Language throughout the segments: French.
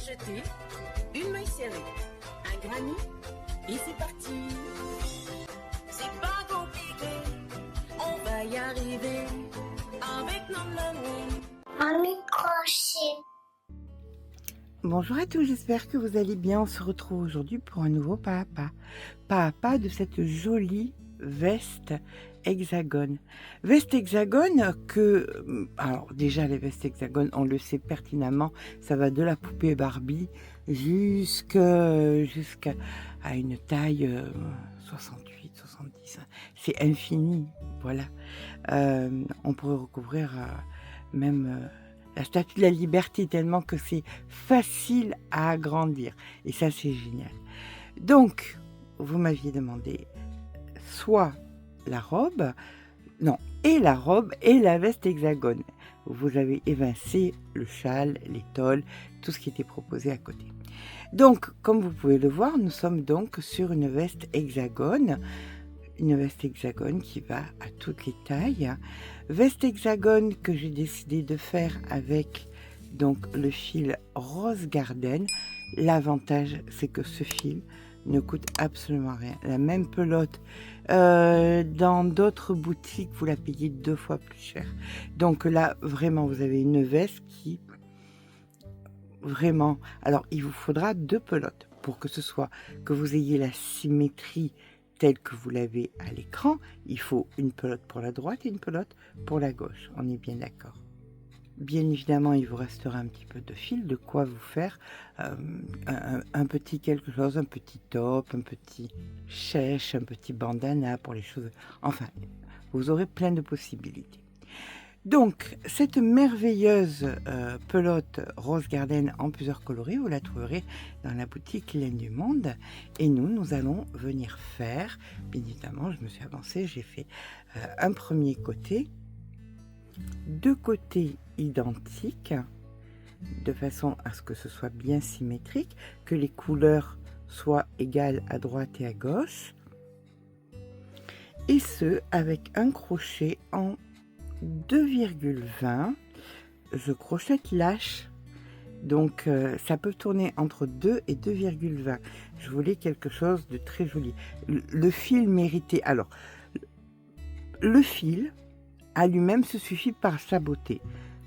jeter, une maille serrée, un granny, et c'est parti. C'est pas compliqué, on va y arriver, avec nos mains. Un micro-chip. Bonjour à tous, j'espère que vous allez bien. On se retrouve aujourd'hui pour un nouveau pas à pas de cette jolie veste hexagone. Veste hexagone que, alors déjà les vestes hexagones, on le sait pertinemment, ça va de la poupée Barbie jusqu'à une taille 68, 70. C'est infini, voilà. On pourrait recouvrir même... la statue de la liberté, tellement que c'est facile à agrandir. Et ça, c'est génial. Donc, vous m'aviez demandé soit la robe, non, et la robe et la veste hexagone. Vous avez évincé le châle, l'étole, tout ce qui était proposé à côté. Donc, comme vous pouvez le voir, nous sommes donc sur une veste hexagone. Une veste hexagone qui va à toutes les tailles. Veste hexagone que j'ai décidé de faire avec donc le fil Rose Garden. L'avantage, c'est que ce fil ne coûte absolument rien. La même pelote, dans d'autres boutiques, vous la payez 2 fois plus cher. Donc là, vraiment, vous avez une veste qui... Vraiment... Alors, il vous faudra 2 pelotes pour que ce soit... que vous ayez la symétrie telle que vous l'avez à l'écran. Il faut une pelote pour la droite et une pelote pour la gauche. On est bien d'accord. Bien évidemment, il vous restera un petit peu de fil, de quoi vous faire un petit quelque chose, un petit top, un petit chèche, un petit bandana pour les choses. Enfin, vous aurez plein de possibilités. Donc, cette merveilleuse pelote Rose Garden en plusieurs coloris, vous la trouverez dans la boutique Laine du Monde. Et nous allons venir faire, bien évidemment, je me suis avancée, j'ai fait un premier côté, 2 côtés identiques, de façon à ce que ce soit bien symétrique, que les couleurs soient égales à droite et à gauche, et ce, avec un crochet en 2,20. Je crochette lâche, donc ça peut tourner entre 2 et 2,20. Je voulais quelque chose de très joli. Le fil méritait, alors le fil à lui-même se suffit par sa beauté,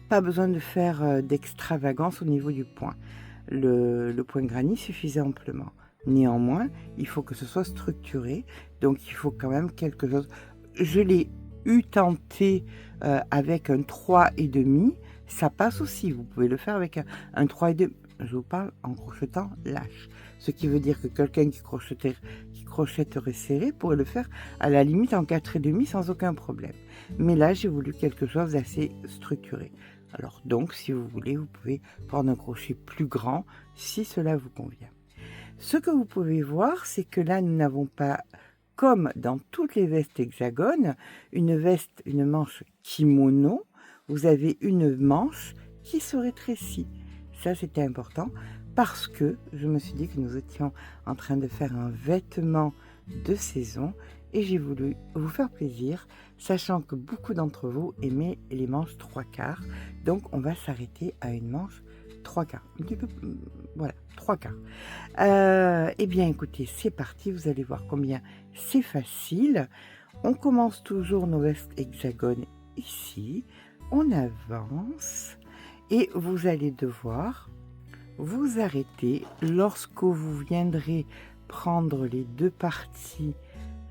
pas besoin de faire d'extravagance au niveau du point. Le point granny suffisait amplement. Néanmoins, il faut que ce soit structuré, donc il faut quand même quelque chose. Je l'ai tenté avec un 3,5, ça passe aussi. Vous pouvez le faire avec un 3,5. Je vous parle en crochetant lâche, ce qui veut dire que quelqu'un qui crochetterait serré pourrait le faire à la limite en 4,5 sans aucun problème. Mais là, j'ai voulu quelque chose d'assez structuré. Alors donc, si vous voulez, vous pouvez prendre un crochet plus grand si cela vous convient. Ce que vous pouvez voir, c'est que là, nous n'avons pas, comme dans toutes les vestes hexagones, une manche kimono. Vous avez une manche qui se rétrécit. Ça, c'était important parce que je me suis dit que nous étions en train de faire un vêtement de saison et j'ai voulu vous faire plaisir, sachant que beaucoup d'entre vous aimaient les manches 3/4. Donc, on va s'arrêter à une manche 3/4. Un petit peu, voilà, 3/4. Eh bien, écoutez, c'est parti. Vous allez voir combien c'est facile. On commence toujours nos vestes hexagones ici. On avance et vous allez devoir vous arrêter lorsque vous viendrez prendre les 2 parties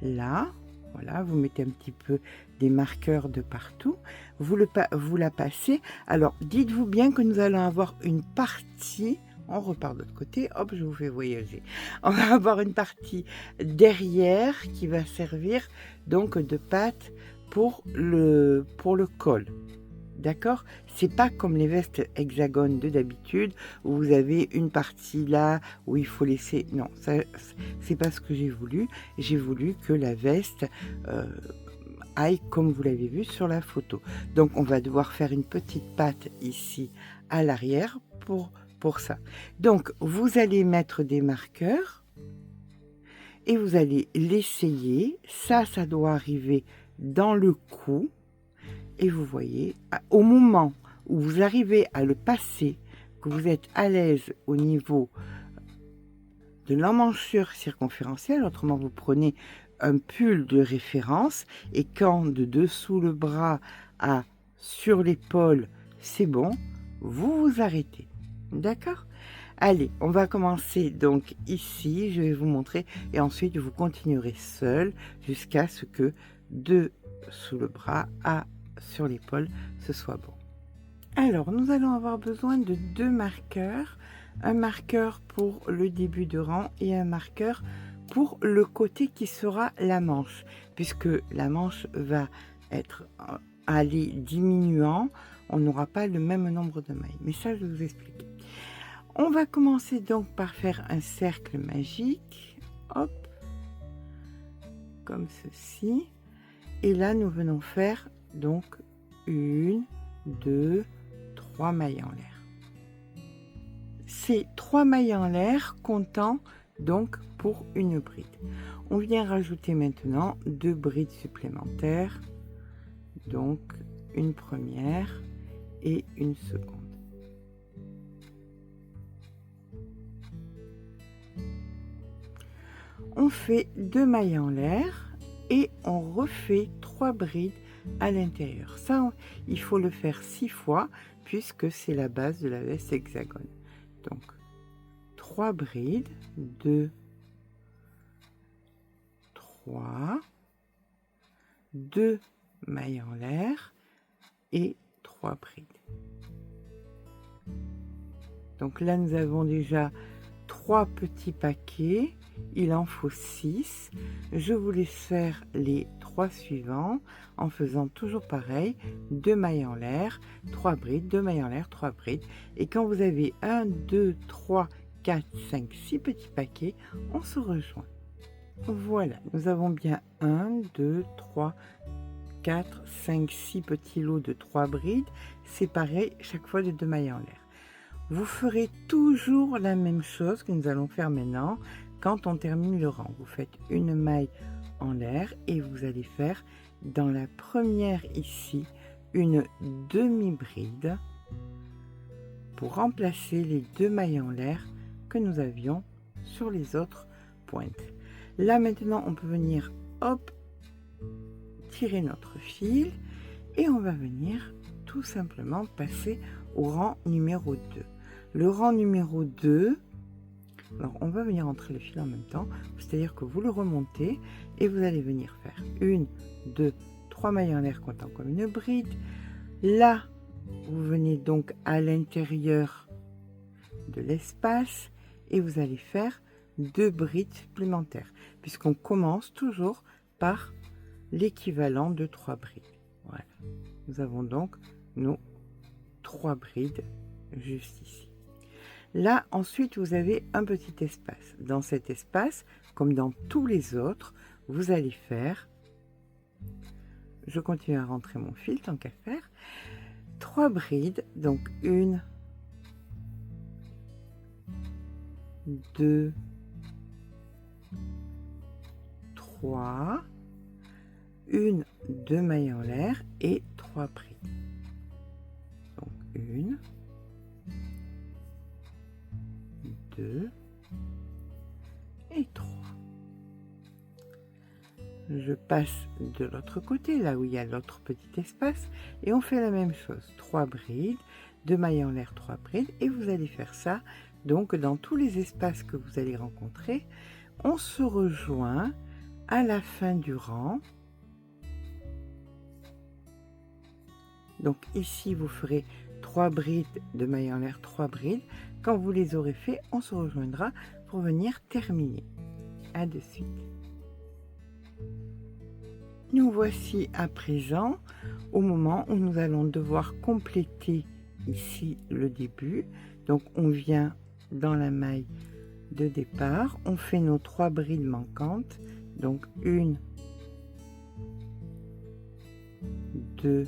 là. Voilà, vous mettez un petit peu des marqueurs de partout. Vous la passez. Alors, dites-vous bien que nous allons avoir une partie. On repart de l'autre côté, hop, je vous fais voyager. On va avoir une partie derrière qui va servir donc de patte pour le col. D'accord? C'est pas comme les vestes hexagones de d'habitude où vous avez une partie là où il faut laisser. Non, ça c'est pas ce que j'ai voulu. J'ai voulu que la veste aille comme vous l'avez vu sur la photo. Donc on va devoir faire une petite patte ici à l'arrière pour ça. Donc vous allez mettre des marqueurs et vous allez l'essayer. Ça doit arriver dans le cou. Et vous voyez, au moment où vous arrivez à le passer, que que vous êtes à l'aise au niveau de l'emmanchure circonférentielle, autrement vous prenez un pull de référence et quand de dessous le bras à sur l'épaule, c'est bon, vous vous arrêtez. D'accord? Allez, on va commencer donc ici, je vais vous montrer et ensuite vous continuerez seul jusqu'à ce que de sous le bras à sur l'épaule, ce soit bon. Alors, nous allons avoir besoin de 2 marqueurs, un marqueur pour le début de rang et un marqueur pour le côté qui sera la manche, puisque la manche va être aller diminuant, on n'aura pas le même nombre de mailles, mais ça je vais vous expliquer. On va commencer donc par faire un cercle magique, hop, comme ceci, et là nous venons faire donc 1, 2, 3 mailles en l'air. Ces 3 mailles en l'air comptant donc pour une bride. On vient rajouter maintenant 2 brides supplémentaires, donc une première et une seconde. On fait 2 mailles en l'air et on refait 3 brides à l'intérieur. Ça, il faut le faire 6 fois puisque c'est la base de la veste hexagone. Donc 3 brides, 2, 3, 2 mailles en l'air et 3 brides. Donc là nous avons déjà 3 petits paquets, il en faut 6. Je vous laisse faire les 3 suivants en faisant toujours pareil, 2 mailles en l'air, 3 brides, 2 mailles en l'air, 3 brides. Et quand vous avez 1, 2, 3, 4, 5, 6 petits paquets, on se rejoint. Voilà, nous avons bien 1, 2, 3, 4, 5, 6 petits lots de 3 brides, séparés chaque fois de 2 mailles en l'air. Vous ferez toujours la même chose que nous allons faire maintenant quand on termine le rang. Vous faites une maille en l'air et vous allez faire dans la première ici une demi-bride pour remplacer les 2 mailles en l'air que nous avions sur les autres pointes. Là maintenant on peut venir hop tirer notre fil et on va venir tout simplement passer au rang numéro 2. Le rang numéro 2, alors on va venir entrer le fil en même temps, c'est-à-dire que vous le remontez et vous allez venir faire 1, 2, 3 mailles en l'air comptant comme une bride. Là, vous venez donc à l'intérieur de l'espace et vous allez faire 2 brides supplémentaires, puisqu'on commence toujours par l'équivalent de 3 brides. Voilà, nous avons donc nos 3 brides juste ici. Là, ensuite, vous avez un petit espace. Dans cet espace, comme dans tous les autres, vous allez faire, je continue à rentrer mon fil tant qu'à faire, 3 brides, donc 1, 2, 3, 1, 2 mailles en l'air et 3 brides. Donc 1, 2 et 3. Je passe de l'autre côté, là où il y a l'autre petit espace, et on fait la même chose. 3 brides, 2 mailles en l'air, 3 brides, et vous allez faire ça. Donc, dans tous les espaces que vous allez rencontrer, on se rejoint à la fin du rang. Donc, ici, vous ferez 3 brides, 2 mailles en l'air, 3 brides. Quand vous les aurez fait, on se rejoindra pour venir terminer. À de suite. Nous voici à présent au moment où nous allons devoir compléter ici le début. Donc on vient dans la maille de départ, on fait nos 3 brides manquantes, donc 1, 2,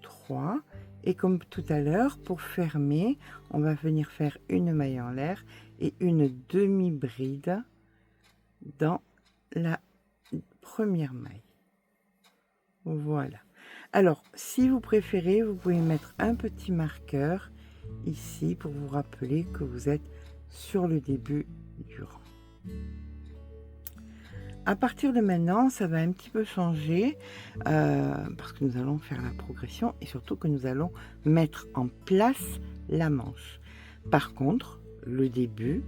3, et comme tout à l'heure, pour fermer, on va venir faire une maille en l'air et une demi-bride dans la première maille. Voilà. Alors, si vous préférez, vous pouvez mettre un petit marqueur ici pour vous rappeler que vous êtes sur le début du rang. À partir de maintenant, ça va un petit peu changer parce que nous allons faire la progression et surtout que nous allons mettre en place la manche. Par contre, le début,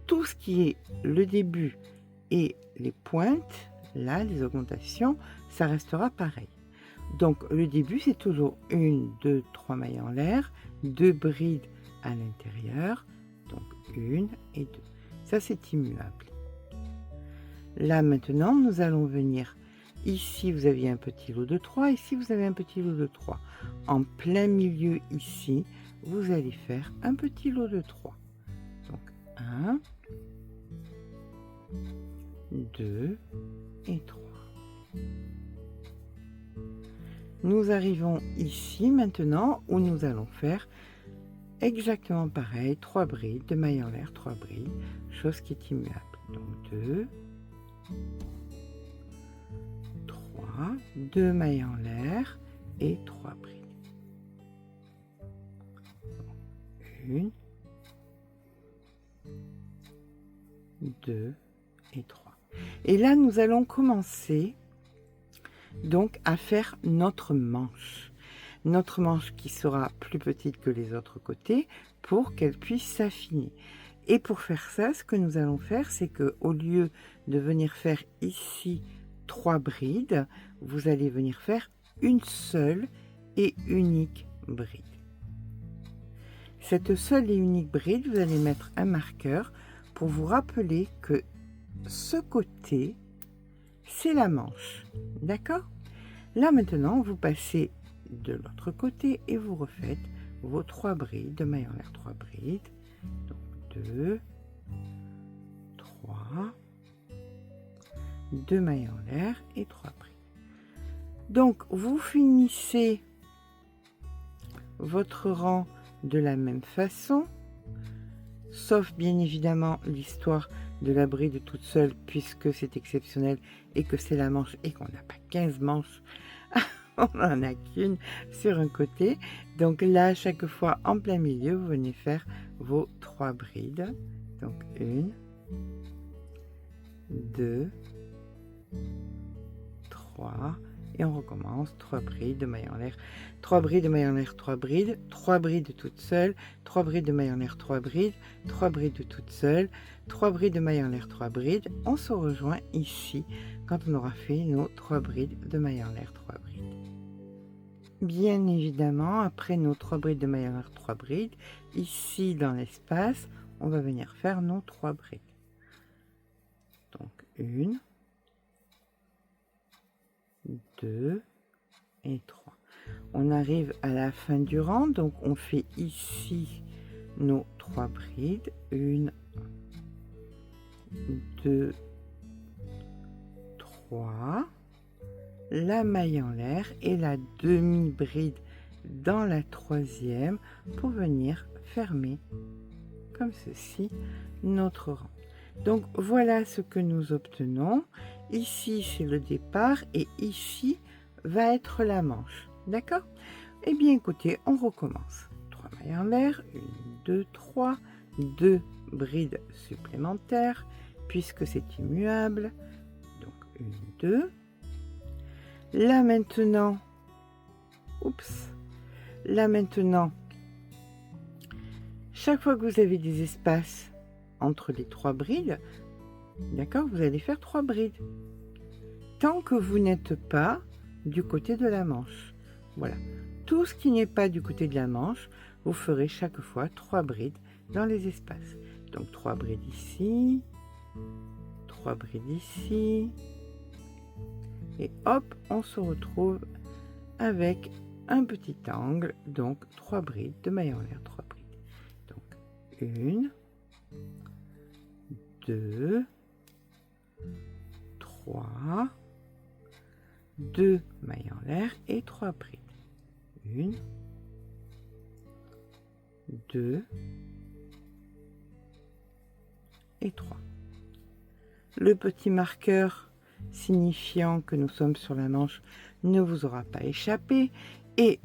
tout ce qui est le début et les pointes, là, les augmentations, ça restera pareil. Donc le début, c'est toujours 1, 2, 3 mailles en l'air, 2 brides à l'intérieur, donc 1 et 2. Ça, c'est immuable. Là, maintenant, nous allons venir. Ici, vous aviez un petit lot de 3. Ici, vous avez un petit lot de 3. En plein milieu, ici, vous allez faire un petit lot de 3. Donc, 1, 2 et 3. Nous arrivons ici, maintenant, où nous allons faire exactement pareil. 3 brides, 2 mailles en l'air, 3 brides, chose qui est immuable. Donc, 2, 3, 2 mailles en l'air et 3 brides. 1, 2 et 3. Et là, nous allons commencer donc à faire notre manche. Notre manche qui sera plus petite que les autres côtés pour qu'elle puisse s'affiner. Et pour faire ça, ce que nous allons faire, c'est que au lieu de venir faire ici 3 brides, vous allez venir faire une seule et unique bride. Cette seule et unique bride, vous allez mettre un marqueur pour vous rappeler que ce côté, c'est la manche. D'accord? Là maintenant, vous passez de l'autre côté et vous refaites vos 3 brides, 2 mailles en l'air, 3 brides. Donc 2, 3, 2 mailles en l'air et 3 brides. Donc vous finissez votre rang de la même façon, sauf bien évidemment l'histoire de la bride toute seule puisque c'est exceptionnel et que c'est la manche et qu'on n'a pas 15 manches, on n'en a qu'une sur un côté. Donc là, chaque fois en plein milieu, vous venez faire vos 3 brides. Donc 1, 2, 3 et on recommence. 3 brides de mailles en l'air, 3 brides de mailles en l'air, 3 brides, 3 brides toutes seules, 3 brides de mailles en l'air, 3 brides, 3 brides toutes seules, 3 brides de mailles en l'air, 3 brides. On se rejoint ici quand on aura fait nos 3 brides de mailles en l'air, 3 brides. Bien évidemment, après nos 3 brides de mailles en l'air, 3 brides, ici dans l'espace, on va venir faire nos 3 brides. Donc 1, 2 et 3. On arrive à la fin du rang, donc on fait ici nos 3 brides. 1, 2, 3. La maille en l'air et la demi-bride dans la troisième pour venir fermer comme ceci notre rang. Donc voilà ce que nous obtenons. Ici c'est le départ et ici va être la manche. D'accord? Eh bien écoutez, on recommence. 3 mailles en l'air, 1, 2, 3, 2 brides supplémentaires puisque c'est immuable. Donc 1, 2. Là maintenant, chaque fois que vous avez des espaces entre les 3 brides, d'accord, vous allez faire 3 brides. Tant que vous n'êtes pas du côté de la manche. Voilà. Tout ce qui n'est pas du côté de la manche, vous ferez chaque fois 3 brides dans les espaces. Donc 3 brides ici, 3 brides ici. Et hop, on se retrouve avec un petit angle, donc 3 brides de mailles en l'air, 3 brides. Donc 1, 2, 3, 2 mailles en l'air et 3 brides. 1, 2 et 3. Le petit marqueur signifiant que nous sommes sur la manche, ne vous aura pas échappé. Et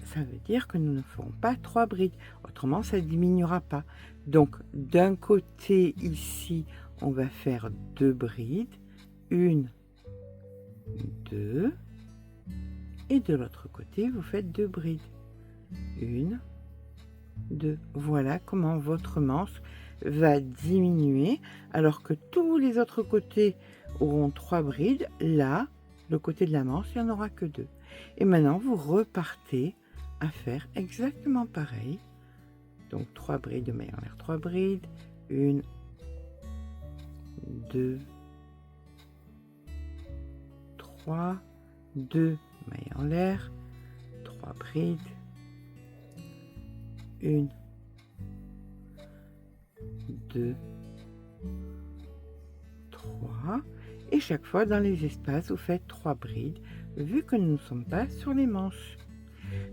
ça veut dire que nous ne ferons pas 3 brides. Autrement, ça ne diminuera pas. Donc, d'un côté, ici, on va faire 2 brides. 1, 2. Et de l'autre côté, vous faites 2 brides. 1, 2. Voilà comment votre manche va diminuer, alors que tous les autres côtés auront 3 brides. Là, le côté de la manche, il n'y en aura que 2. Et maintenant, vous repartez à faire exactement pareil. Donc 3 brides de mailles en l'air, 3 brides, 1, 2, 3, 2 mailles en l'air, 3 brides, 1, 2, 3, et chaque fois dans les espaces vous faites 3 brides vu que nous ne sommes pas sur les manches.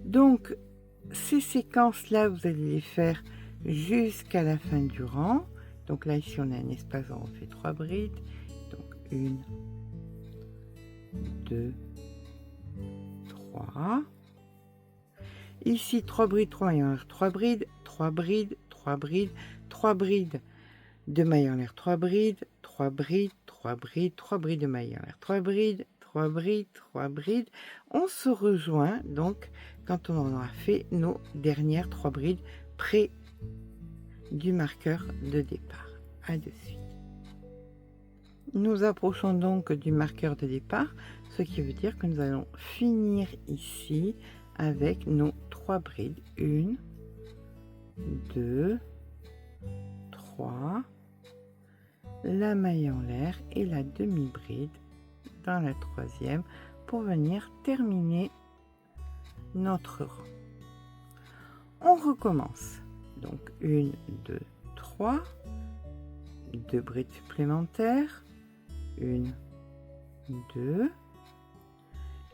Donc ces séquences là vous allez les faire jusqu'à la fin du rang. Donc là ici on a un espace, on fait 3 brides, donc 1, 2, 3. Ici 3 brides, 3 mailles en l'air, 3 brides, 3 brides, 3 brides, 3 brides de mailles en l'air, 3 brides, 3 brides, 3 brides, 3 brides de mailles en l'air, 3 brides, 3 brides, 3 brides. On se rejoint donc quand on aura fait nos dernières 3 brides près du marqueur de départ. À de suite. Nous approchons donc du marqueur de départ, ce qui veut dire que nous allons finir ici avec nos 3 brides. 1, 2, 3, la maille en l'air et la demi-bride dans la troisième pour venir terminer notre rang. On recommence. Donc 1, 2, 3, 2 brides supplémentaires, 1, 2.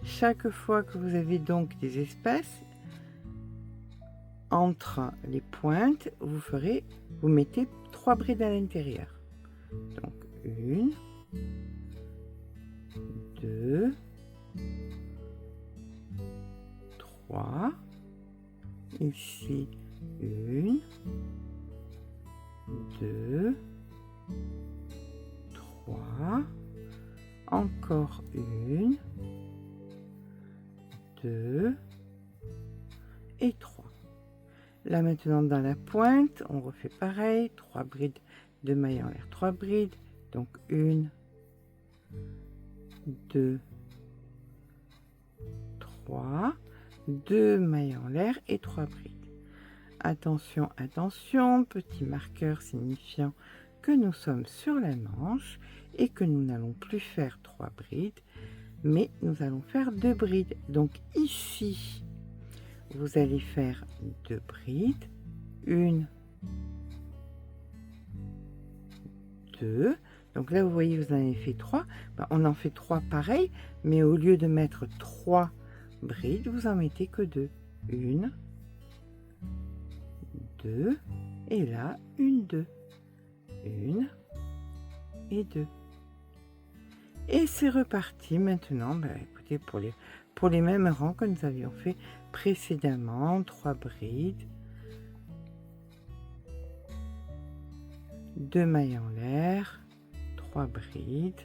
Chaque fois que vous avez donc des espaces entre les pointes, vous mettez 3 brides à l'intérieur. Donc 1, 2, 3, ici 1, 2, 3, encore 1, 2 et 3. Là maintenant dans la pointe, on refait pareil, 3 brides de mailles en l'air, 3 brides, donc 1, 2, 3, 2 mailles en l'air et 3 brides. Attention, attention, petit marqueur signifiant que nous sommes sur la manche et que nous n'allons plus faire 3 brides, mais nous allons faire 2 brides. Donc ici, vous allez faire 2 brides, 1, 2. Donc là, vous voyez, vous en avez fait 3. Ben, on en fait 3 pareil, mais au lieu de mettre 3 brides, vous en mettez que 2. 1, 2, et là, 1, 2. 1 et 2. Et c'est reparti maintenant, ben, écoutez, pour les mêmes rangs que nous avions fait précédemment, 3 brides, 2 mailles en l'air, 3 brides,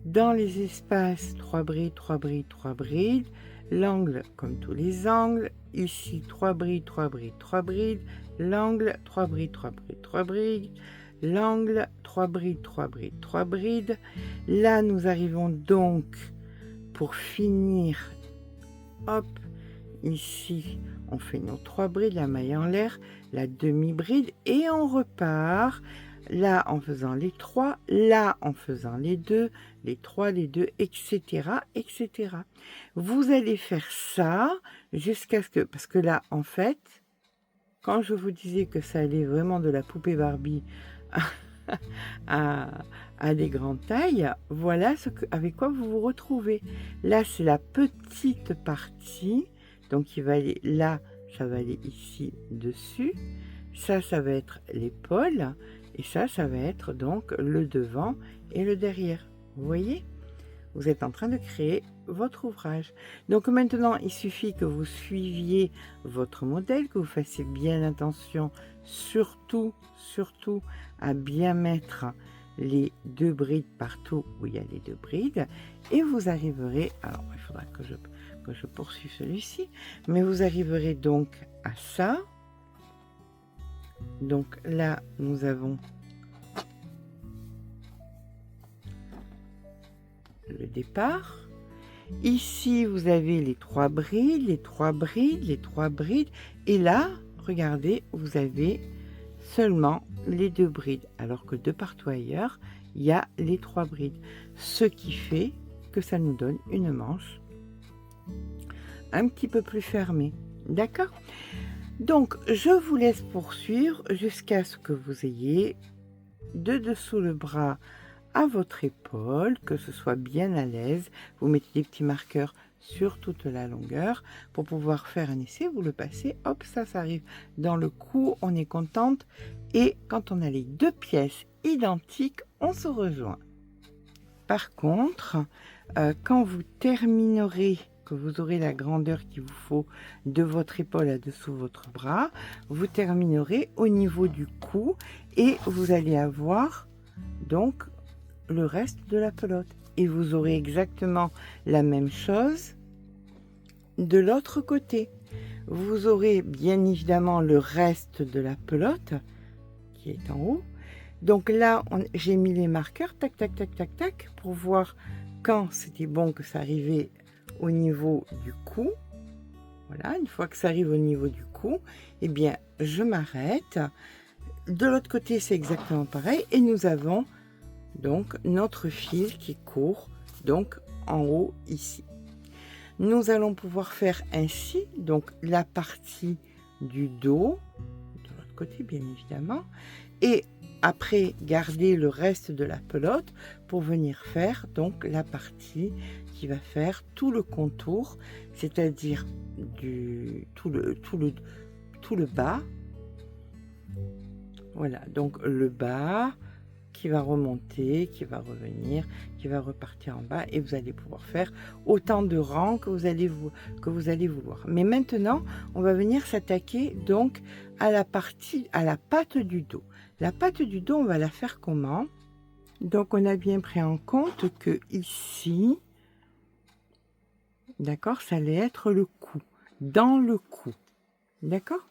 dans les espaces 3 brides, 3 brides, 3 brides, l'angle comme tous les angles, ici 3 brides, 3 brides, 3 brides, l'angle 3 brides, 3 brides, 3 brides, l'angle 3 brides, 3 brides, 3 brides. Là nous arrivons donc pour finir, hop, ici on fait nos 3 brides, la maille en l'air, la demi-bride et on repart. Là en faisant les 3, là en faisant les 2, les 3, les 2, etc., etc. Vous allez faire ça jusqu'à ce que, parce que là en fait, quand je vous disais que ça allait vraiment de la poupée Barbie à des grandes tailles, voilà avec quoi vous vous retrouvez. Là c'est la petite partie, donc il va aller là ça va aller ici dessus, ça va être l'épaule, et ça va être donc le devant et le derrière. Vous voyez? Vous êtes en train de créer votre ouvrage. Donc maintenant, il suffit que vous suiviez votre modèle, que vous fassiez bien attention, surtout à bien mettre les 2 brides partout où il y a les 2 brides, et vous arriverez, alors il faudra que je poursuive celui-ci, mais vous arriverez donc à ça. Donc là, nous avons le départ. Ici, vous avez les 3 brides, les 3 brides, les 3 brides, et là, regardez, vous avez seulement les 2 brides, alors que de partout ailleurs, il y a les 3 brides. Ce qui fait que ça nous donne une manche un petit peu plus fermée. D'accord? Donc, je vous laisse poursuivre jusqu'à ce que vous ayez de dessous le bras à votre épaule, que ce soit bien à l'aise. Vous mettez des petits marqueurs sur toute la longueur pour pouvoir faire un essai. Vous le passez, hop, ça arrive dans le cou, on est contente. Et quand on a les 2 pièces identiques, on se rejoint. Par contre, quand vous terminerez, que vous aurez la grandeur qu'il vous faut de votre épaule à dessous votre bras, vous terminerez au niveau du cou et vous allez avoir donc le reste de la pelote. Et vous aurez exactement la même chose de l'autre côté. Vous aurez bien évidemment le reste de la pelote qui est en haut. Donc là, j'ai mis les marqueurs, tac, tac, tac, tac, tac, pour voir quand c'était bon que ça arrivait au niveau du cou. Voilà, une fois que ça arrive au niveau du cou, eh bien, je m'arrête. De l'autre côté, c'est exactement pareil. Et nous avons donc notre fil qui court donc en haut ici. Nous allons pouvoir faire ainsi, donc la partie du dos, de l'autre côté bien évidemment, et après garder le reste de la pelote pour venir faire donc la partie qui va faire tout le contour, c'est-à-dire tout le bas. Voilà, donc le bas qui va remonter, qui va revenir, qui va repartir en bas, et vous allez pouvoir faire autant de rangs que vous allez vouloir. Mais maintenant, on va venir s'attaquer donc à la patte du dos. La patte du dos, on va la faire comment? Donc, on a bien pris en compte que ici, d'accord, ça allait être le cou, dans le cou, d'accord?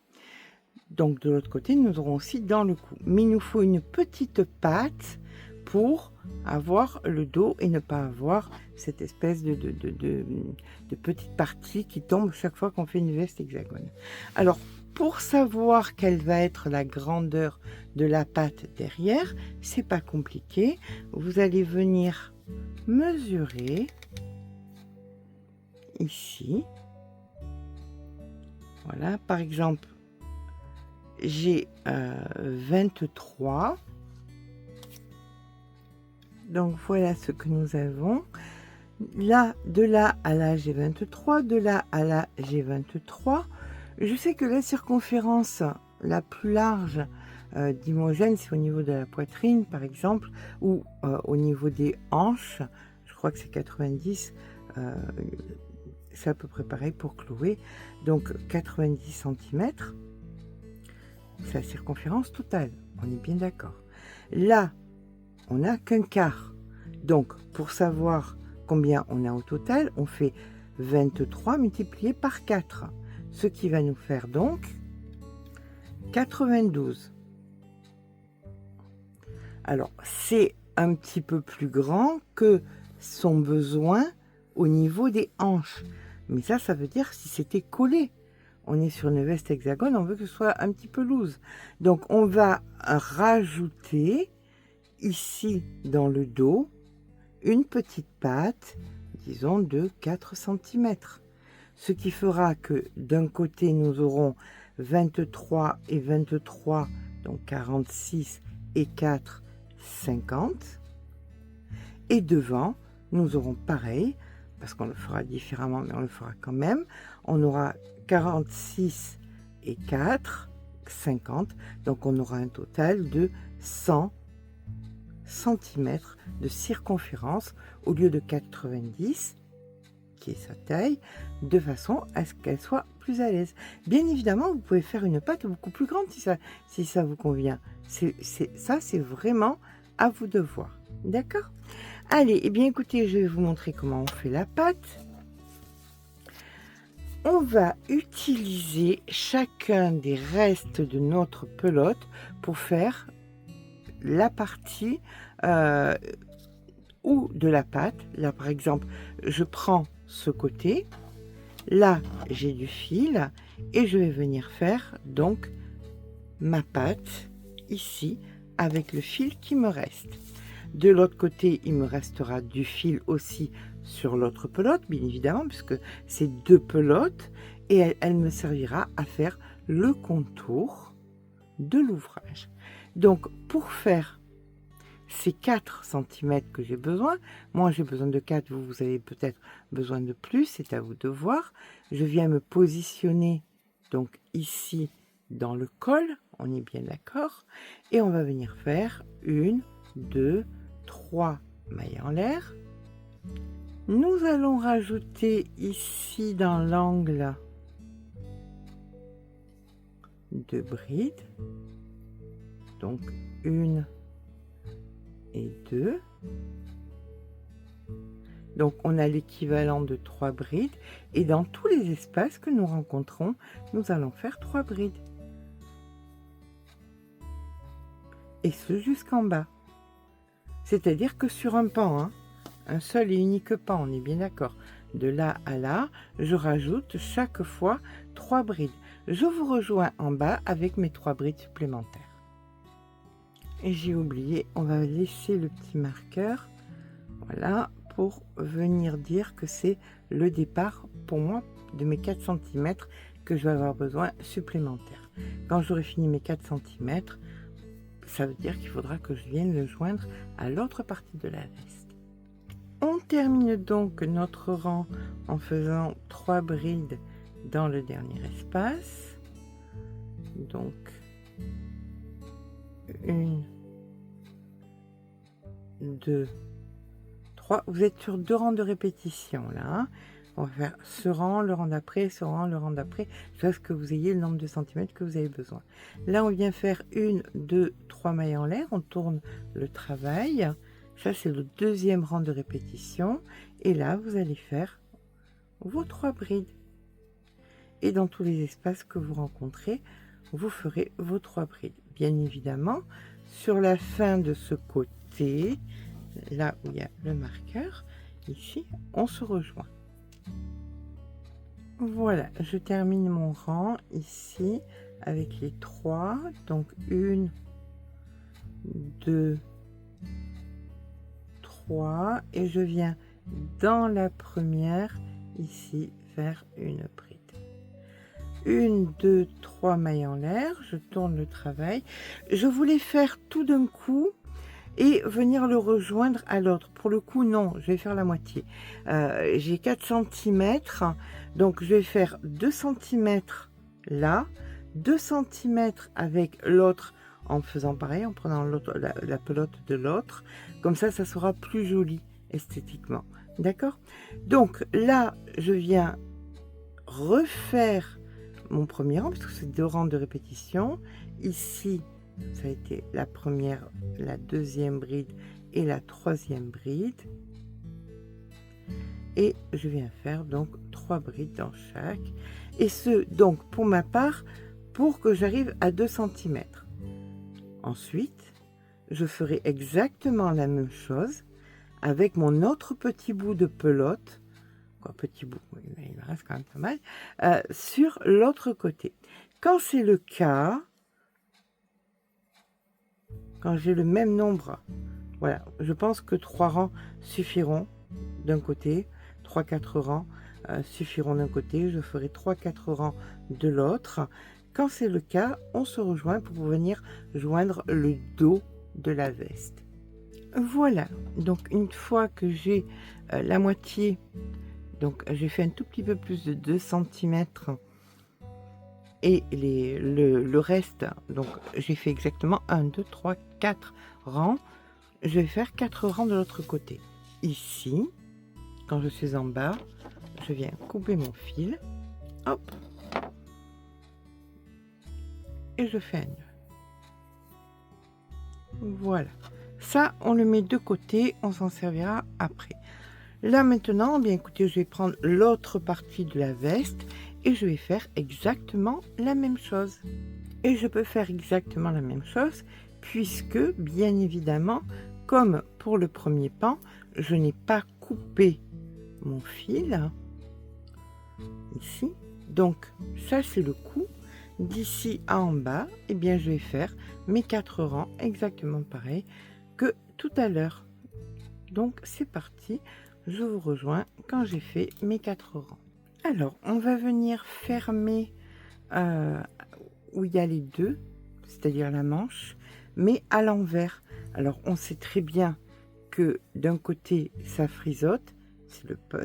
Donc, de l'autre côté, nous aurons aussi dans le cou. Mais il nous faut une petite patte pour avoir le dos et ne pas avoir cette espèce de petite partie qui tombe chaque fois qu'on fait une veste hexagone. Alors, pour savoir quelle va être la grandeur de la patte derrière, c'est pas compliqué. Vous allez venir mesurer ici. Voilà, par exemple, j'ai 23. Donc voilà ce que nous avons. Là, de là à là, j'ai 23. De là à là, j'ai 23. Je sais que la circonférence la plus large d'Imogen, c'est au niveau de la poitrine, par exemple, ou au niveau des hanches. Je crois que c'est 90. C'est à peu près pareil pour Chloé. Donc 90 cm. C'est la circonférence totale. On est bien d'accord. Là, on n'a qu'un quart. Donc, pour savoir combien on a au total, on fait 23 multiplié par 4. Ce qui va nous faire donc 92. Alors, c'est un petit peu plus grand que son besoin au niveau des hanches. Mais ça veut dire si c'était collé. On est sur une veste hexagone, on veut que ce soit un petit peu loose. Donc, on va rajouter ici dans le dos une petite patte, disons de 4 cm. Ce qui fera que d'un côté, nous aurons 23 et 23, donc 46 et 4, 50. Et devant, nous aurons pareil, parce qu'on le fera différemment, mais on le fera quand même. On aura 46 et 4, 50. Donc on aura un total de 100 cm de circonférence au lieu de 90, qui est sa taille, de façon à ce qu'elle soit plus à l'aise. Bien évidemment, vous pouvez faire une pâte beaucoup plus grande si ça vous convient. Ça, c'est vraiment à vous de voir. D'accord? Allez, eh bien écoutez, je vais vous montrer comment on fait la pâte. On va utiliser chacun des restes de notre pelote pour faire la partie ou de la pâte. Là, par exemple, je prends ce côté. Là, j'ai du fil et je vais venir faire donc ma pâte ici avec le fil qui me reste. De l'autre côté, il me restera du fil aussi sur l'autre pelote, bien évidemment, puisque c'est 2 pelotes, et elle me servira à faire le contour de l'ouvrage. Donc, pour faire ces 4 cm que j'ai besoin, moi j'ai besoin de 4, vous avez peut-être besoin de plus, c'est à vous de voir. Je viens me positionner donc ici dans le col, on est bien d'accord, et on va venir faire 1, 2, 3 mailles en l'air. Nous allons rajouter ici dans l'angle 2 brides, donc 1 et 2. Donc on a l'équivalent de 3 brides, et dans tous les espaces que nous rencontrons, nous allons faire 3 brides. Et ce jusqu'en bas. C'est-à-dire que sur un pan, hein, un seul et unique pan, on est bien d'accord. De là à là, je rajoute chaque fois 3 brides. Je vous rejoins en bas avec mes 3 brides supplémentaires. Et j'ai oublié, on va laisser le petit marqueur, voilà, pour venir dire que c'est le départ pour moi de mes 4 cm que je vais avoir besoin supplémentaires. Quand j'aurai fini mes 4 cm, ça veut dire qu'il faudra que je vienne le joindre à l'autre partie de la veste. On termine donc notre rang en faisant 3 brides dans le dernier espace. Donc 1, 2, 3. Vous êtes sur 2 rangs de répétition là, hein. On va faire ce rang, le rang d'après, ce rang, le rang d'après, jusqu'à ce que vous ayez le nombre de centimètres que vous avez besoin. Là, on vient faire 1, 2, 3 mailles en l'air, on tourne le travail. Ça, c'est le 2e rang de répétition. Et là, vous allez faire vos 3 brides. Et dans tous les espaces que vous rencontrez, vous ferez vos 3 brides. Bien évidemment, sur la fin de ce côté, là où il y a le marqueur, ici, on se rejoint. Voilà, je termine mon rang ici avec les 3, donc 1, 2, 3, et je viens dans la première ici faire une bride. 1, 2, 3 mailles en l'air, je tourne le travail. Je voulais faire tout d'un coup et venir le rejoindre à l'autre. Pour le coup, non, je vais faire la moitié. J'ai 4 cm, donc je vais faire 2 cm là, 2 cm avec l'autre en faisant pareil, en prenant la pelote de l'autre. Comme ça sera plus joli esthétiquement. D'accord? Donc là, je viens refaire mon premier rang, parce que c'est 2 rangs de répétition. Ici, ça a été la première, la 2e bride et la 3e bride. Et je viens faire donc 3 brides dans chaque. Et ce, donc, pour ma part, pour que j'arrive à 2 cm. Ensuite, je ferai exactement la même chose avec mon autre petit bout de pelote. Petit bout, il me reste quand même pas mal, sur l'autre côté. Quand c'est le cas, quand j'ai le même nombre, voilà, je pense que 3 rangs suffiront d'un côté, 3-4 rangs suffiront d'un côté, je ferai 3-4 rangs de l'autre. Quand c'est le cas, on se rejoint pour venir joindre le dos de la veste. Voilà, donc une fois que j'ai la moitié, donc j'ai fait un tout petit peu plus de 2 cm et le reste, donc j'ai fait exactement 1, 2, 3, 4 rangs. Je vais faire 4 rangs de l'autre côté. Ici, quand je suis en bas, je viens couper mon fil, hop, et je fais un nœud. Voilà, ça on le met de côté, on s'en servira après. Là maintenant, bien écoutez, je vais prendre l'autre partie de la veste et je vais faire exactement la même chose. Et je peux faire exactement la même chose puisque, bien évidemment, comme pour le premier pan, je n'ai pas coupé mon fil ici. Donc ça c'est le coup. D'ici à en bas, eh bien je vais faire mes 4 rangs exactement pareil que tout à l'heure. Donc c'est parti, je vous rejoins quand j'ai fait mes 4 rangs. Alors on va venir fermer où il y a les deux, c'est-à-dire la manche, mais à l'envers. Alors on sait très bien que d'un côté ça frisote,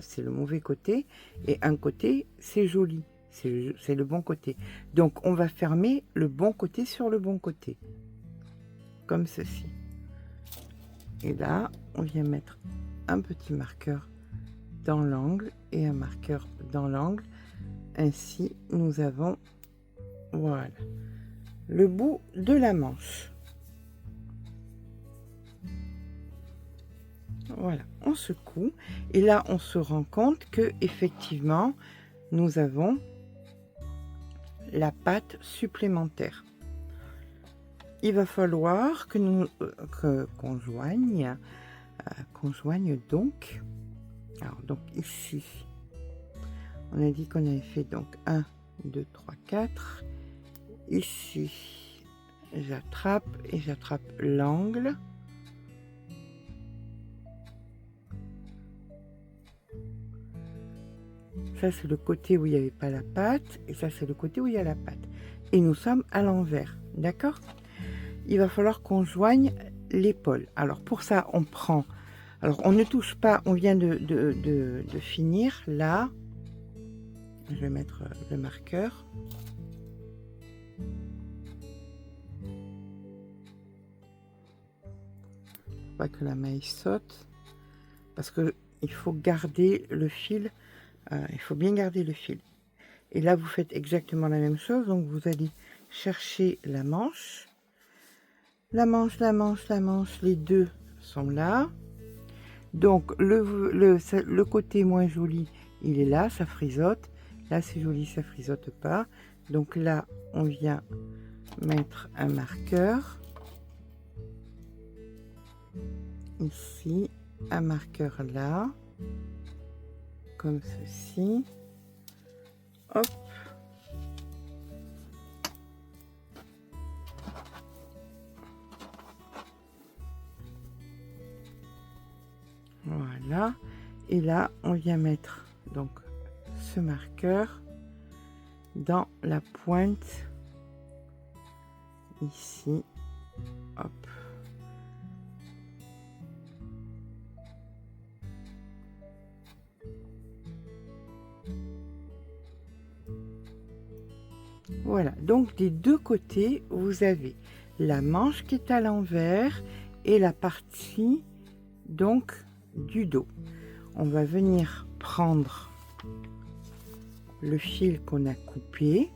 c'est le mauvais côté, et un côté c'est joli, c'est le bon côté. Donc on va fermer le bon côté sur le bon côté, comme ceci. Et là on vient mettre un petit marqueur dans l'angle et un marqueur dans l'angle. Ainsi nous avons, voilà, le bout de la manche. Voilà, on secoue et là on se rend compte que effectivement nous avons la patte supplémentaire. Il va falloir que nous qu'on joigne donc. Alors donc ici on a dit qu'on avait fait donc 1 2 3 4. Ici j'attrape et j'attrape l'angle. Ça c'est le côté où il n'y avait pas la patte et ça c'est le côté où il y a la patte. Et nous sommes à l'envers, d'accord? Il va falloir qu'on joigne l'épaule. Alors pour ça on prend, alors on ne touche pas, on vient de finir là. Je vais mettre le marqueur. Pas que la maille saute parce que il faut garder le fil. Il faut bien garder le fil. Et là, vous faites exactement la même chose. Donc, vous allez chercher la manche. La manche, la manche, la manche. Les deux sont là. Donc, le côté moins joli, il est là. Ça frisote. Là, c'est joli, ça frisote pas. Donc là, on vient mettre un marqueur. Ici, un marqueur là. Comme ceci. Hop. Voilà. Et là, on vient mettre donc ce marqueur dans la pointe ici. Hop. Voilà, donc des deux côtés, vous avez la manche qui est à l'envers et la partie donc du dos. On va venir prendre le fil qu'on a coupé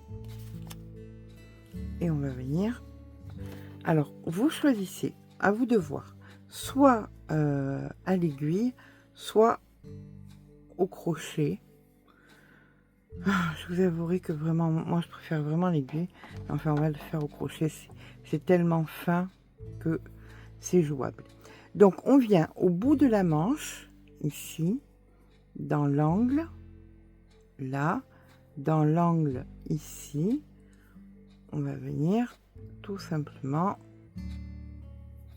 et on va venir. Alors, vous choisissez, à vous de voir, soit à l'aiguille, soit au crochet. Je vous avouerai que vraiment, moi je préfère vraiment l'aiguille. Enfin, on va le faire au crochet. C'est tellement fin que c'est jouable. Donc, on vient au bout de la manche, ici, dans l'angle, là, dans l'angle ici. On va venir tout simplement,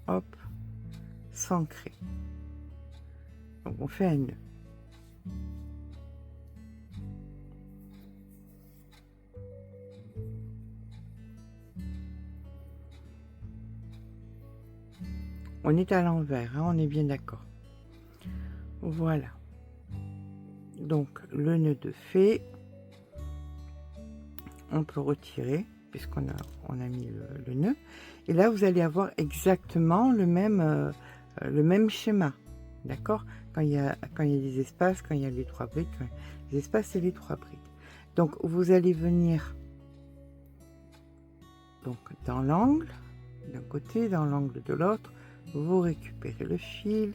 hop, s'ancrer. Donc, on fait un nœud. On est à l'envers, hein, on est bien d'accord. Voilà. Donc, le nœud de fait. on peut retirer, puisqu'on a mis le nœud. Et là, vous allez avoir exactement le même schéma. D'accord? Quand il y a des espaces, quand il y a les 3 brides, les espaces et les 3 brides. Donc, vous allez venir donc, dans l'angle d'un côté, dans l'angle de l'autre. Vous récupérez le fil,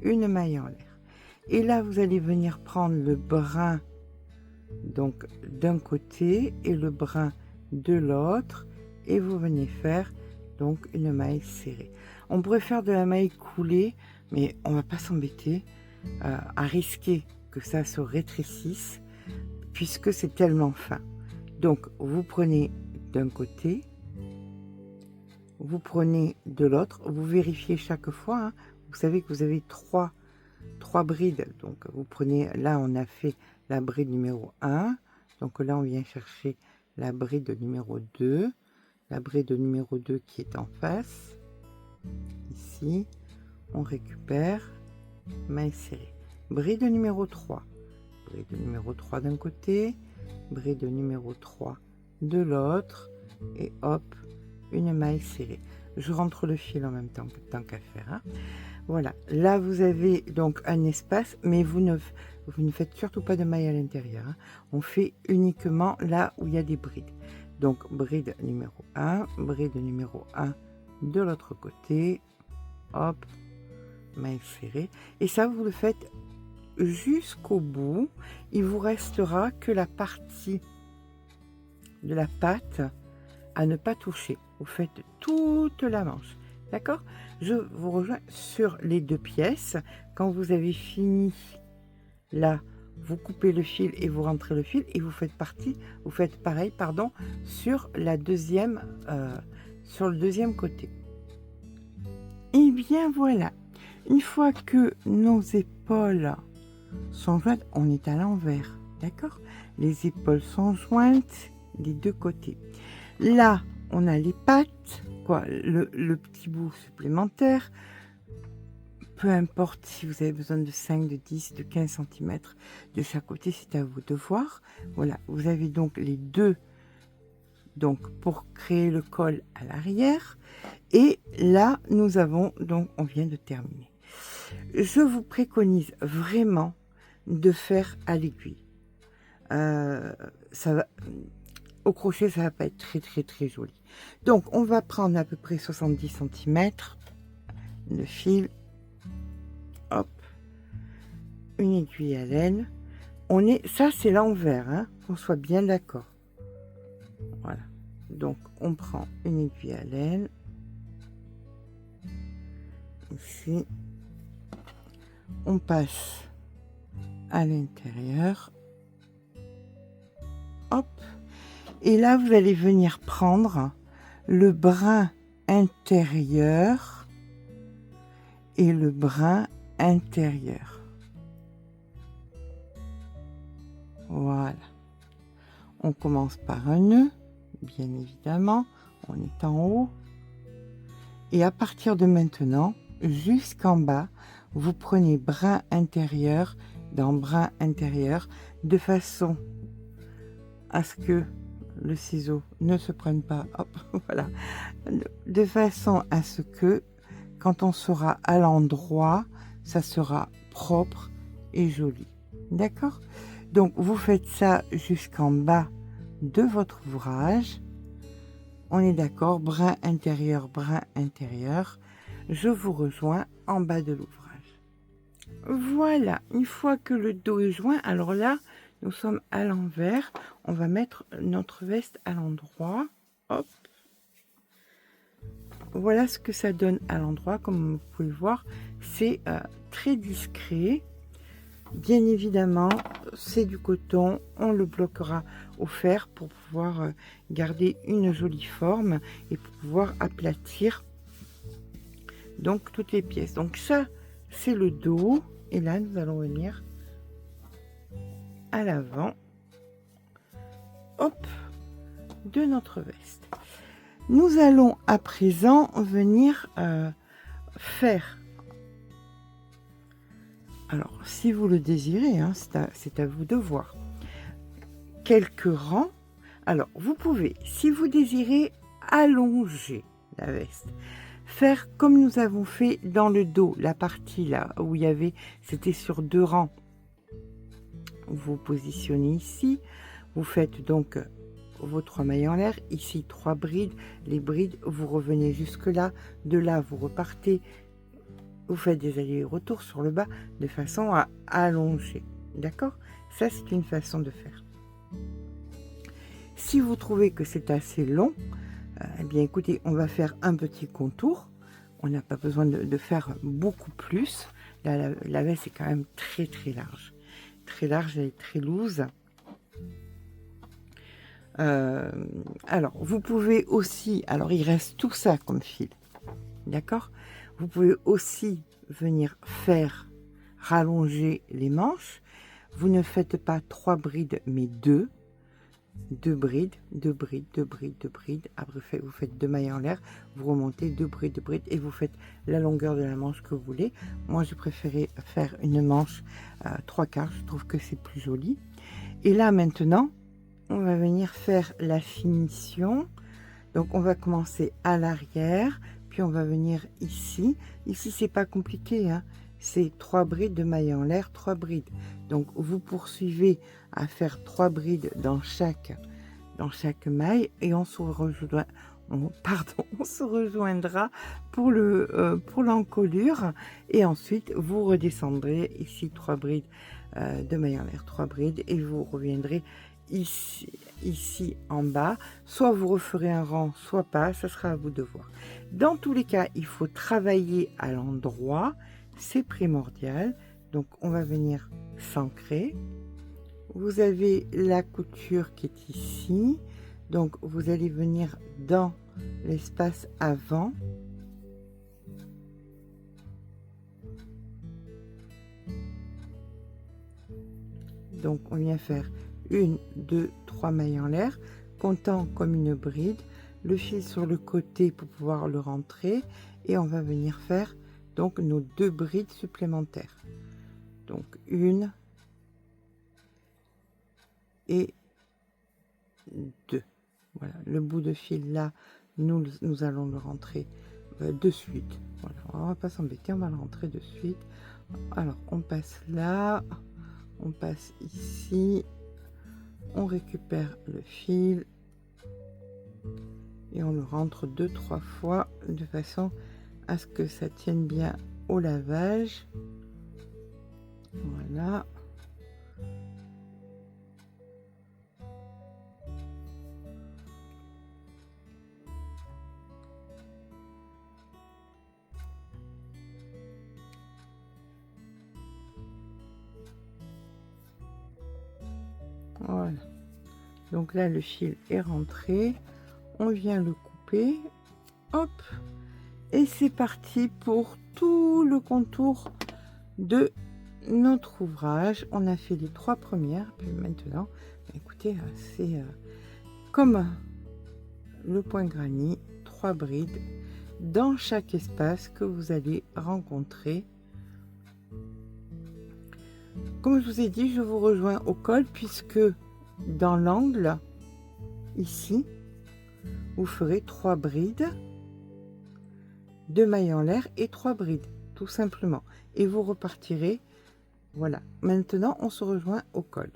une maille en l'air. Et là, vous allez venir prendre le brin donc d'un côté et le brin de l'autre. Et vous venez faire donc une maille serrée. On pourrait faire de la maille coulée, mais on va pas s'embêter à risquer que ça se rétrécisse puisque c'est tellement fin. Donc vous prenez d'un côté, vous prenez de l'autre, vous vérifiez chaque fois, hein. Vous savez que vous avez trois brides, donc vous prenez, là on a fait la bride numéro 1, donc là on vient chercher la bride numéro 2, la bride numéro 2 qui est en face, ici, on récupère, maille serrée, bride numéro 3 d'un côté, bride numéro 3 de l'autre, et hop, une maille serrée. Je rentre le fil en même temps que tant qu'à faire, hein. Voilà, là vous avez donc un espace, mais vous ne faites surtout pas de maille à l'intérieur, hein. On fait uniquement là où il y a des brides. Donc bride numéro 1, bride numéro 1 de l'autre côté, hop, maille serrée. Et ça, vous le faites jusqu'au bout. Il vous restera que la partie de la patte à ne pas toucher. Vous faites toute la manche. D'accord? Je vous rejoins sur les 2 pièces. Quand vous avez fini là, vous coupez le fil et vous rentrez le fil et vous faites pareil, pardon, sur la deuxième, sur le deuxième côté. Et bien voilà. Une fois que nos épaules sont jointes, on est à l'envers, d'accord? Les épaules sont jointes des 2 côtés. Là, on a les pattes, quoi, le petit bout supplémentaire. Peu importe si vous avez besoin de 5, de 10, de 15 cm de chaque côté, c'est à vous de voir. Voilà, vous avez donc les 2 donc pour créer le col à l'arrière. Et là, nous avons, donc on vient de terminer. Je vous préconise vraiment de faire à l'aiguille. Ça va, au crochet, ça va pas être très joli. Donc, on va prendre à peu près 70 cm le fil. Hop, une aiguille à laine. Ça c'est l'envers, hein, qu'on soit bien d'accord. Voilà. Donc, on prend une aiguille à laine. Ici. On passe à l'intérieur. Hop. Et là, vous allez venir prendre le brin intérieur et le brin intérieur. Voilà. On commence par un nœud, bien évidemment. On est en haut. Et à partir de maintenant, jusqu'en bas, vous prenez brin intérieur dans brin intérieur de façon à ce que le ciseau ne se prenne pas. Hop, voilà. De façon à ce que quand on sera à l'endroit, ça sera propre et joli. D'accord? Donc, vous faites ça jusqu'en bas de votre ouvrage. On est d'accord, brin intérieur, brin intérieur. Je vous rejoins en bas de l'ouvrage. Voilà, une fois que le dos est joint, alors là, nous sommes à l'envers. On va mettre notre veste à l'endroit. Hop. Voilà ce que ça donne à l'endroit. Comme vous pouvez le voir, c'est très discret. Bien évidemment, c'est du coton. On le bloquera au fer pour pouvoir garder une jolie forme et pour pouvoir aplatir donc toutes les pièces. Donc ça, c'est le dos. Et là, nous allons venir à l'avant, hop, de notre veste. Nous allons à présent venir faire, alors si vous le désirez, hein, c'est à vous de voir, quelques rangs. Alors, vous pouvez, si vous désirez allonger la veste, faire comme nous avons fait dans le dos, la partie là où il y avait, c'était sur 2 rangs. Vous positionnez ici, vous faites donc vos 3 mailles en l'air, ici 3 brides, les brides, vous revenez jusque là, de là vous repartez, vous faites des allers-retours sur le bas de façon à allonger, d'accord? Ça c'est une façon de faire. Si vous trouvez que c'est assez long, eh bien écoutez, on va faire un petit contour, on n'a pas besoin de faire beaucoup plus. Là, la veste est quand même très large, elle est très loose. Alors vous pouvez aussi, alors il reste tout ça comme fil, d'accord, vous pouvez aussi venir faire rallonger les manches. Vous ne faites pas 3 brides mais 2 brides, 2 brides, 2 brides, 2 brides. Après vous faites 2 mailles en l'air, vous remontez 2 brides, 2 brides et vous faites la longueur de la manche que vous voulez. Moi j'ai préféré faire une manche 3/4, je trouve que c'est plus joli. Et là maintenant on va venir faire la finition. Donc on va commencer à l'arrière, puis on va venir ici. Ici c'est pas compliqué, hein. C'est 3 brides de mailles en l'air, 3 brides. Donc vous poursuivez à faire 3 brides dans chaque maille et on se rejoint, on se rejoindra pour l'encolure et ensuite vous redescendrez ici 3 brides de mailles en l'air, 3 brides et vous reviendrez ici en bas. Soit vous referez un rang, soit pas, ça sera à vous de voir. Dans tous les cas, il faut travailler à l'endroit, c'est primordial. Donc on va venir s'ancrer. Vous avez la couture qui est ici, donc vous allez venir dans l'espace avant. Donc on vient faire 1, 2, 3 mailles en l'air, comptant comme une bride, le fil sur le côté pour pouvoir le rentrer et on va venir faire donc nos 2 brides supplémentaires. Donc 1 et 2. Voilà, le bout de fil là, nous allons le rentrer de suite. Voilà, on va pas s'embêter, on va le rentrer de suite. Alors on passe là, on passe ici, on récupère le fil et on le rentre 2-3 fois de façon à ce que ça tienne bien au lavage. Voilà. Voilà. Donc là, le fil est rentré. On vient le couper. Hop. Et c'est parti pour tout le contour de notre ouvrage. On a fait les 3 premières. Puis maintenant, écoutez, c'est comme le point granit, 3 brides dans chaque espace que vous allez rencontrer. Comme je vous ai dit, je vous rejoins au col puisque dans l'angle, ici, vous ferez 3 brides, 2 mailles en l'air et 3 brides, tout simplement. Et vous repartirez. Voilà. Maintenant, on se rejoint au col.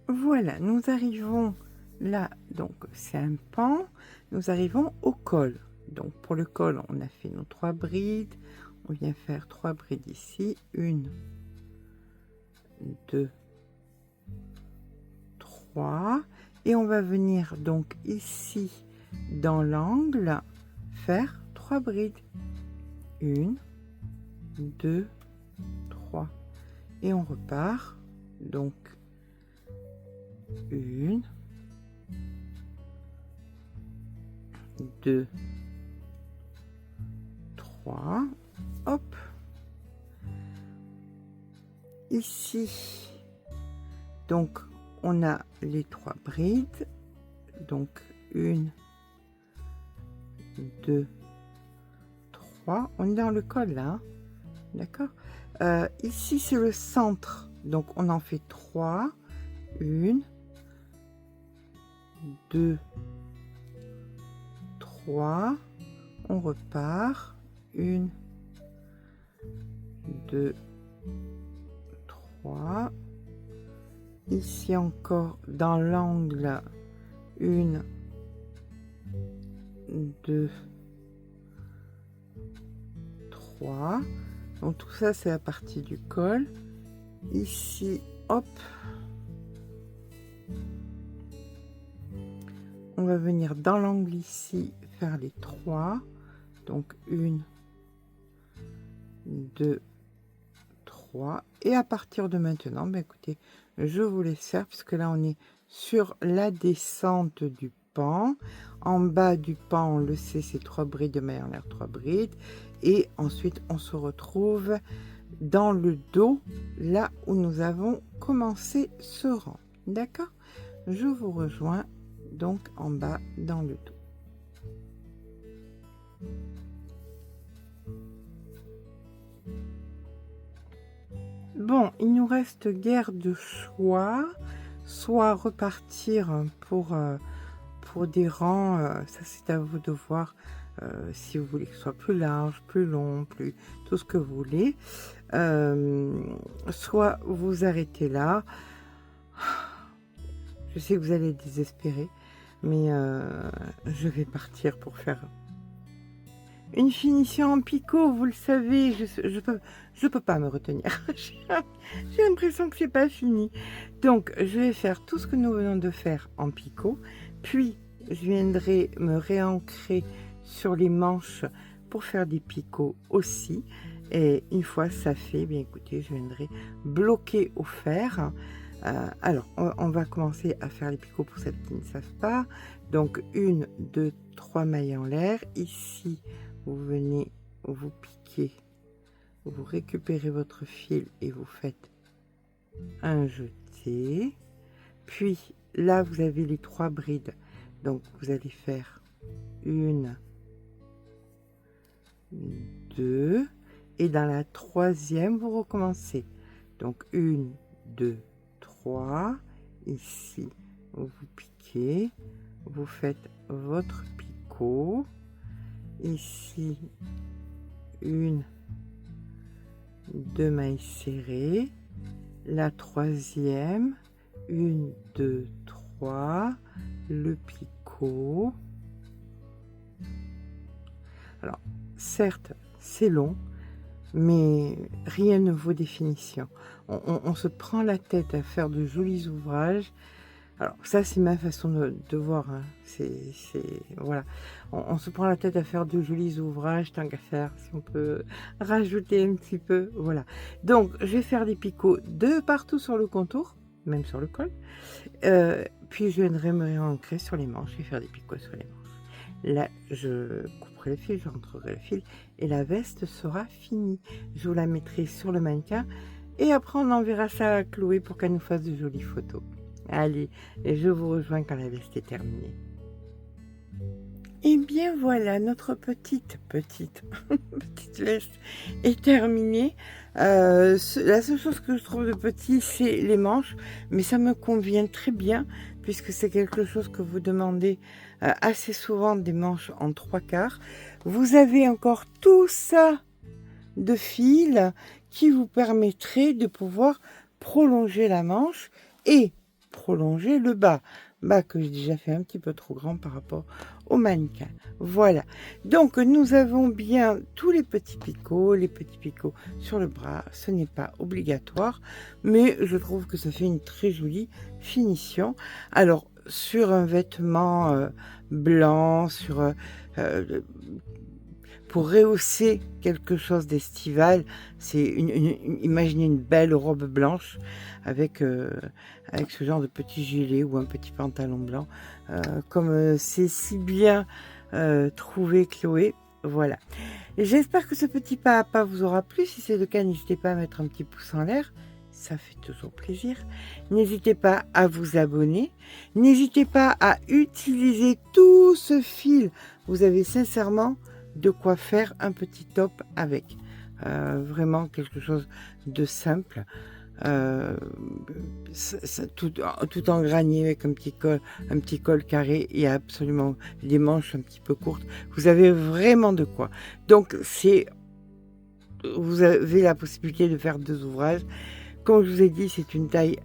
Voilà, nous arrivons là, donc c'est un pan. Nous arrivons au col. Donc pour le col, on a fait nos 3 brides. On vient faire 3 brides ici, 1, 2, 3 et on va venir donc ici dans l'angle faire 3 brides, 1, 2, 3 et on repart donc 1, 2, 3. Hop, ici donc on a les 3 brides, donc 1, 2, 3. On est dans le col là, hein, d'accord. Ici c'est le centre, donc on en fait 3, 1, 2, 3, on repart, 1, 2, 3, ici encore dans l'angle, 1, 2, 3, donc tout ça c'est la partie du col. Ici, hop, on va venir dans l'angle ici faire les 3, donc 1, 2, 3, et à partir de maintenant, ben écoutez, je vous laisse faire puisque là on est sur la descente du pan. En bas du pan, on le sait, c'est 3 brides de maille en l'air, 3 brides, et ensuite on se retrouve dans le dos, là où nous avons commencé ce rang. D'accord? Je vous rejoins donc en bas dans le dos. Bon, il nous reste guère de choix, soit repartir pour des rangs, ça c'est à vous de voir, si vous voulez que ce soit plus large, plus long, plus tout ce que vous voulez, soit vous arrêtez là. Je sais que vous allez désespérer, mais je vais partir pour faire une finition en picot, vous le savez, je peux pas me retenir. J'ai l'impression que c'est pas fini. Donc, je vais faire tout ce que nous venons de faire en picot, puis je viendrai me réancrer sur les manches pour faire des picots aussi. Et une fois ça fait, bien écoutez, je viendrai bloquer au fer. Alors, on va commencer à faire les picots pour celles qui ne savent pas. Donc, 1, 2, 3 mailles en l'air. Ici, vous venez, vous piquez, vous récupérez votre fil et vous faites un jeté. Puis, là, vous avez les 3 brides. Donc, vous allez faire 1, 2. Et dans la 3e, vous recommencez. Donc, 1, 2, 3. Ici, vous piquez. Vous faites votre picot. Ici, 1, 2 mailles serrées. La 3e, 1, 2, 3. Le picot. Alors, certes, c'est long, mais rien ne vaut définition. On se prend la tête à faire de jolis ouvrages. Alors, ça, c'est ma façon de voir. Hein. Voilà. On se prend la tête à faire de jolis ouvrages, tant qu'à faire, si on peut rajouter un petit peu. Voilà. Donc, je vais faire des picots de partout sur le contour, même sur le col. Puis, je viendrai me réancrer sur les manches. Je vais faire des picots sur les manches. Là, je couperai le fil, je rentrerai le fil et la veste sera finie. Je vous la mettrai sur le mannequin et après, on enverra ça à Chloé pour qu'elle nous fasse de jolies photos. Allez, et je vous rejoins quand la veste est terminée. Et bien voilà, notre petite veste est terminée. La seule chose que je trouve de petit, c'est les manches, mais ça me convient très bien puisque c'est quelque chose que vous demandez assez souvent, des manches en 3/4. Vous avez encore tout ça de fil qui vous permettrait de pouvoir prolonger la manche et prolonger le bas que j'ai déjà fait un petit peu trop grand par rapport au mannequin. Voilà, donc nous avons bien tous les petits picots sur le bras. Ce n'est pas obligatoire, mais je trouve que ça fait une très jolie finition. Alors sur un vêtement blanc, pour rehausser quelque chose d'estival, c'est imaginez une belle robe blanche avec ce genre de petit gilet ou un petit pantalon blanc, comme c'est si bien trouvé Chloé. Voilà. J'espère que ce petit pas à pas vous aura plu. Si c'est le cas, n'hésitez pas à mettre un petit pouce en l'air. Ça fait toujours plaisir. N'hésitez pas à vous abonner. N'hésitez pas à utiliser tout ce fil. Vous avez sincèrement de quoi faire un petit top avec. Vraiment quelque chose de simple. tout en granier avec un petit col carré et absolument des manches un petit peu courtes. Vous avez vraiment de quoi. Donc vous avez la possibilité de faire 2 ouvrages. Comme je vous ai dit, c'est une taille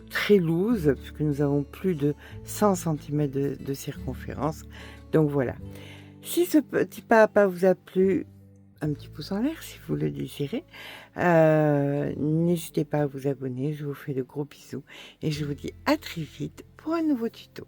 très loose puisque nous avons plus de 100 cm de circonférence. Donc voilà. Si ce petit pas à pas vous a plu, un petit pouce en l'air si vous le désirez. N'hésitez pas à vous abonner. Je vous fais de gros bisous et je vous dis à très vite pour un nouveau tuto.